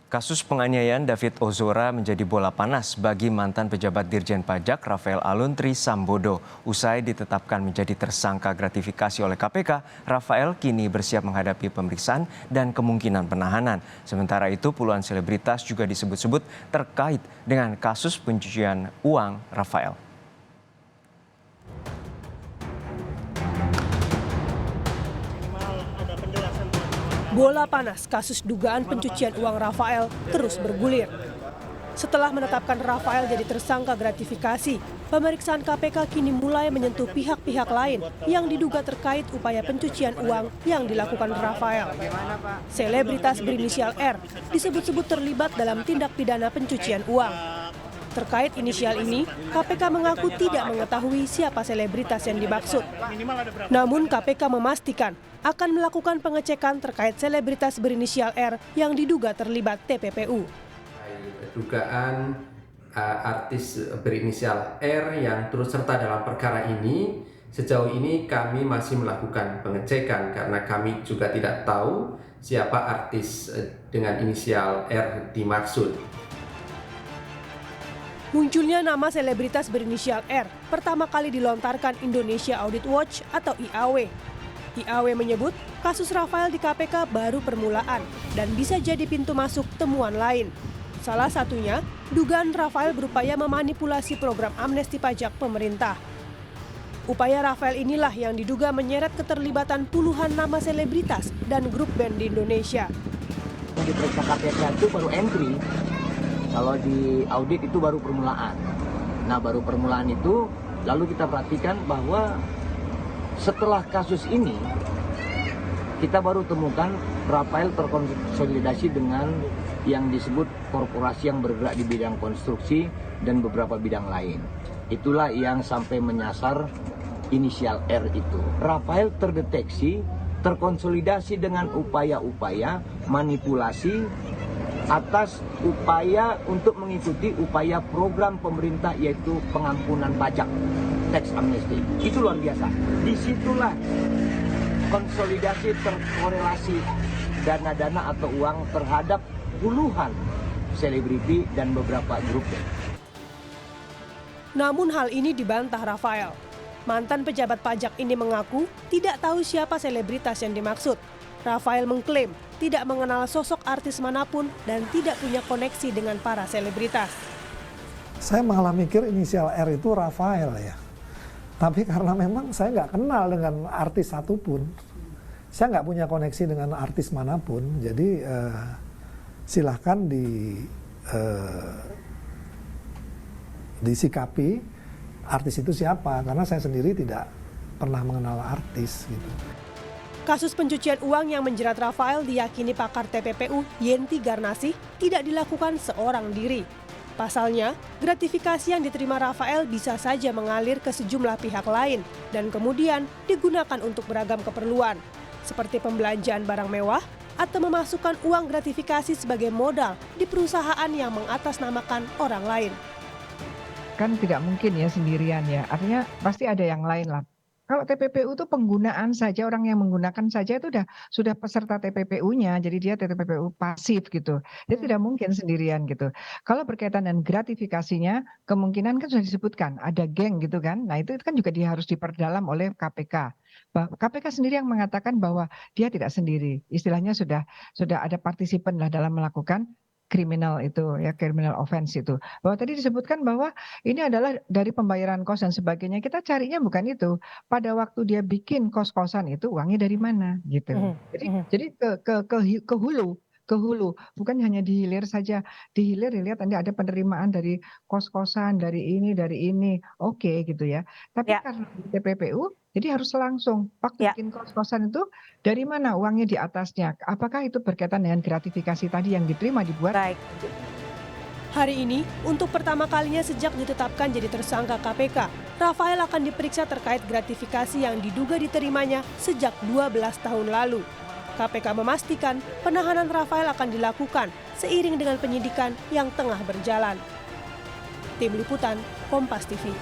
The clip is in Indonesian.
Kasus penganiayaan David Ozora menjadi bola panas bagi mantan pejabat Dirjen Pajak Rafael Aluntri Sambodo. Usai ditetapkan menjadi tersangka gratifikasi oleh KPK, Rafael kini bersiap menghadapi pemeriksaan dan kemungkinan penahanan. Sementara itu, puluhan selebritas juga disebut-sebut terkait dengan kasus pencucian uang Rafael. Bola panas kasus dugaan pencucian uang Rafael terus bergulir. Setelah menetapkan Rafael jadi tersangka gratifikasi, pemeriksaan KPK kini mulai menyentuh pihak-pihak lain yang diduga terkait upaya pencucian uang yang dilakukan Rafael. Selebritas berinisial R disebut-sebut terlibat dalam tindak pidana pencucian uang. Terkait inisial ini, KPK mengaku tidak mengetahui siapa selebritas yang dimaksud. Namun KPK memastikan akan melakukan pengecekan terkait selebritas berinisial R yang diduga terlibat TPPU. Dugaan artis berinisial R yang turut serta dalam perkara ini, sejauh ini kami masih melakukan pengecekan karena kami juga tidak tahu siapa artis dengan inisial R dimaksud. Munculnya nama selebritas berinisial R pertama kali dilontarkan Indonesia Audit Watch atau IAW. IAW menyebut kasus Rafael di KPK baru permulaan dan bisa jadi pintu masuk temuan lain. Salah satunya, dugaan Rafael berupaya memanipulasi program amnesti pajak pemerintah. Upaya Rafael inilah yang diduga menyeret keterlibatan puluhan nama selebritas dan grup band di Indonesia. Diperiksa KPK itu baru entry. Kalau di audit itu baru permulaan. Nah, baru permulaan itu lalu kita perhatikan bahwa setelah kasus ini kita baru temukan Rafael terkonsolidasi dengan yang disebut korporasi yang bergerak di bidang konstruksi dan beberapa bidang lain. Itulah yang sampai menyasar inisial R itu. Rafael terdeteksi terkonsolidasi dengan upaya-upaya manipulasi atas upaya untuk mengikuti upaya program pemerintah yaitu pengampunan pajak, tax amnesty. Itu luar biasa. Disitulah konsolidasi terkorelasi dana-dana atau uang terhadap puluhan selebriti dan beberapa grup. Namun hal ini dibantah Rafael. Mantan pejabat pajak ini mengaku tidak tahu siapa selebritas yang dimaksud. Rafael mengklaim tidak mengenal sosok artis manapun dan tidak punya koneksi dengan para selebritas. Saya malah mikir inisial R itu Rafael ya. Tapi karena memang saya nggak kenal dengan artis satupun. Saya nggak punya koneksi dengan artis manapun. Jadi silahkan disikapi artis itu siapa. Karena saya sendiri tidak pernah mengenal artis gitu. Kasus pencucian uang yang menjerat Rafael diyakini pakar TPPU Yenti Garnasih tidak dilakukan seorang diri. Pasalnya, gratifikasi yang diterima Rafael bisa saja mengalir ke sejumlah pihak lain dan kemudian digunakan untuk beragam keperluan, seperti pembelanjaan barang mewah atau memasukkan uang gratifikasi sebagai modal di perusahaan yang mengatasnamakan orang lain. Kan tidak mungkin ya sendirian ya, artinya pasti ada yang lain lah. Kalau TPPU itu penggunaan saja, orang yang menggunakan saja itu sudah peserta TPPU-nya, jadi dia TPPU pasif gitu. Dia tidak mungkin sendirian gitu. Kalau berkaitan dengan gratifikasinya, kemungkinan kan sudah disebutkan, ada geng gitu kan. Nah itu kan juga dia harus diperdalam oleh KPK. KPK sendiri yang mengatakan bahwa dia tidak sendiri. Istilahnya sudah ada partisipan lah dalam melakukan kriminal itu ya, criminal offense itu. Bahwa tadi disebutkan bahwa ini adalah dari pembayaran kos dan sebagainya. Kita carinya bukan itu. Pada waktu dia bikin kos-kosan itu uangnya dari mana gitu. Jadi ke hulu, bukan hanya di hilir saja. Di hilir dilihat nanti ada penerimaan dari kos-kosan, dari ini. Oke gitu ya. Tapi karena di TPPU jadi harus langsung waktu bikin kos-kosan itu dari mana uangnya di atasnya. Apakah itu berkaitan dengan gratifikasi tadi yang diterima dibuat? Baik. Hari ini, untuk pertama kalinya sejak ditetapkan jadi tersangka KPK, Rafael akan diperiksa terkait gratifikasi yang diduga diterimanya sejak 12 tahun lalu. KPK memastikan penahanan Rafael akan dilakukan seiring dengan penyidikan yang tengah berjalan. Tim Liputan, Kompas TV.